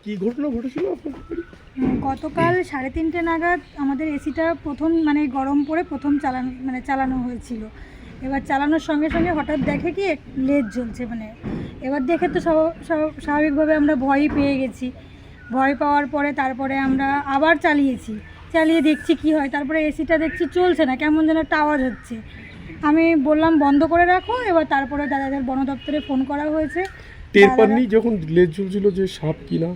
কি ঘটনা ঘটেছিল আপনাদের বাড়ি? গতকাল 3:30 নাগাদ আমাদের এসিটা প্রথম গরম পড়ে প্রথম চালানো হয়েছিল। এবার চালানোর সঙ্গে সঙ্গে হঠাৎ দেখে কি লেজ জ্বলছে এবার দেখে তো স্বাভাবিকভাবে আমরা ভয়ই পেয়ে গেছি। ভয় পাওয়ার পরে তারপরে আমরা আবার চালিয়ে দেখছি কি হয়। তারপরে এসিটা দেখছি চলছে না, কেমন যেন একটা আওয়াজ হচ্ছে। আমি বললাম বন্ধ করে রাখো। এবার তারপরে দাদাদের বন দপ্তরে ফোন করা হয়েছে। টের পাননি যখন লেজ ঝুলছিল যে সাপ কিনা?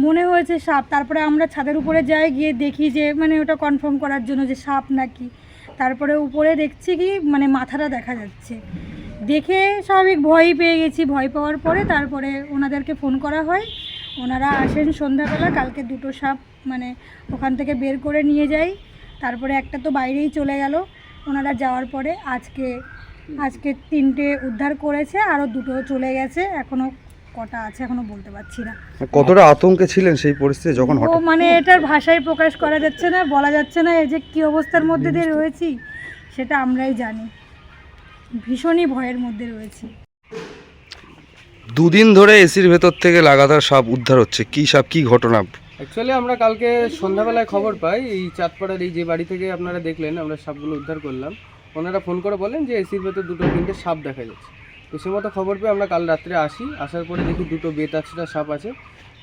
মনে হয়েছে সাপ। তারপরে আমরা ছাদের উপরে যাই, গিয়ে দেখি যে ওটা কনফার্ম করার জন্য যে সাপ নাকি। তারপরে উপরে দেখছি কি মাথাটা দেখা যাচ্ছে। দেখে স্বাভাবিক ভয়ই পেয়ে গেছি। ভয় পাওয়ার পরে তারপরে ওনাদেরকে ফোন করা হয়। ওনারা আসেন সন্ধ্যাবেলা। কালকে 2টো সাপ ওখান থেকে বের করে নিয়ে যাই। তারপরে একটা তো বাইরেই চলে গেল। ওনারা যাওয়ার পরে আজকে 3টে উদ্ধার করেছে, আরও 2টো চলে গেছে। এখনও কটা আছে এখনও বলতে পারছি না। কতটা আতঙ্কে ছিলেন সেই পরিস্থিতি যখন হঠাৎ? এটার ভাষায় প্রকাশ করা যাচ্ছে না, বলা যাচ্ছে না। এই যে কী অবস্থার মধ্যে দিয়ে রয়েছি সেটা আমরাই জানি। ভীষণই ভয়ের মধ্যে রয়েছি। 2 দিন ধরে এসির ভেতর থেকে লাগাতার সাপ উদ্ধার হচ্ছে। কি সাপ, কি ঘটনা? অ্যাকচুয়ালি আমরা কালকে সন্ধ্যাবেলায় খবর পাই, এই চাঁদপাড়ার এই যে বাড়ি থেকে আপনারা দেখলেন আমরা সাপগুলো উদ্ধার করলাম। ওনারা ফোন করে বলেন যে এসির ভেতর 2-3টে সাপ দেখা যাচ্ছে। তো সে মতো খবর পেয়ে আমরা কাল রাত্রে আসার পরে দেখি 2টো বেতাচ্ছা সাপ আছে,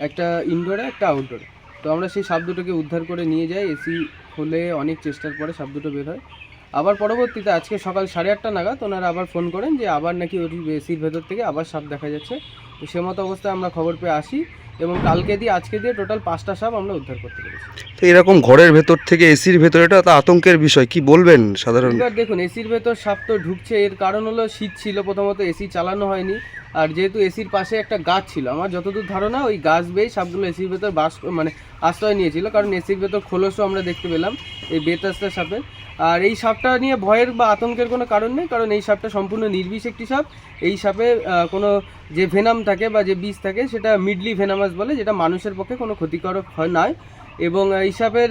একটা ইনডোরে একটা আউটডোরে। তো আমরা সেই সাপ দুটোকে উদ্ধার করে নিয়ে যাই। এসি খুলে অনেক চেষ্টার পরে সাপ দুটো বের হয়। আবার পরবর্তীতে আজকে সকাল 8:30 নাগাদ ওনারা আবার ফোন করেন যে আবার নাকি ওই এসির ভেতর থেকে আবার সাপ দেখা যাচ্ছে। তো সে মতো অবস্থায় আমরা খবর পেয়ে আসি এবং কালকে দিয়ে আজকে দিয়ে টোটাল 5টা সাপ আমরা উদ্ধার করতে পেরেছি। তো এরকম ঘরের ভেতর থেকে এসির ভেতর, এটা তো আতঙ্কের বিষয়। কি বলবেন সাধারণ? এবার দেখুন, এসির ভেতর সাপ তো ঢুকছে, এর কারণ হলো শীত ছিল, প্রথমত এসি চালানো হয়নি। আর যেহেতু এসির পাশে একটা গাছ ছিল, আমার যতদূর ধারণা ওই গাছ বেয়ে সাপগুলো এসির ভেতর আশ্রয় নিয়েছিল। কারণ এসির ভেতর খোলসও আমরা দেখতে পেলাম এই বেতাস্তা সাপের। আর এই সাপটা নিয়ে ভয়ের বা আতঙ্কের কোনো কারণ নেই, কারণ এই সাপটা সম্পূর্ণ নির্বিষ একটি সাপ। এই সাপে কোনো যে ভেনাম থাকে বা যে বিষ থাকে সেটা মিডলি ভেনামাস বলে, যেটা মানুষের পক্ষে কোনো ক্ষতিকারক হয় নয়। এবং এই সাপের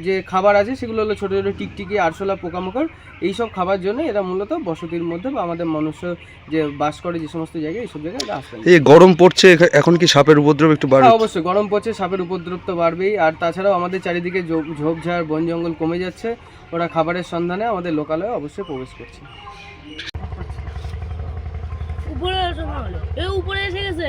যে খাবার আছে সেগুলো হলো ছোটো ছোটো টিকটিকি, আরশোলা, পোকামাকড়। এইসব খাবার জন্য এরা মূলত বসতির মধ্যে বা আমাদের মানুষ যে বাস করে যে সমস্ত জায়গায়, এইসব জায়গায় এরা আসে। এই গরম পড়ছে, এখন কি সাপের উপদ্রব একটু বাড়বে? অবশ্যই গরম পড়ছে, সাপের উপদ্রব তো বাড়বেই। আর তাছাড়াও আমাদের চারিদিকে ঝোপঝাড়, বন জঙ্গল কমে যাচ্ছে। ওরা খাবারের সন্ধানে আমাদের লোকালয়ে অবশ্যই প্রবেশ করছে। উপরে এসে গেছে।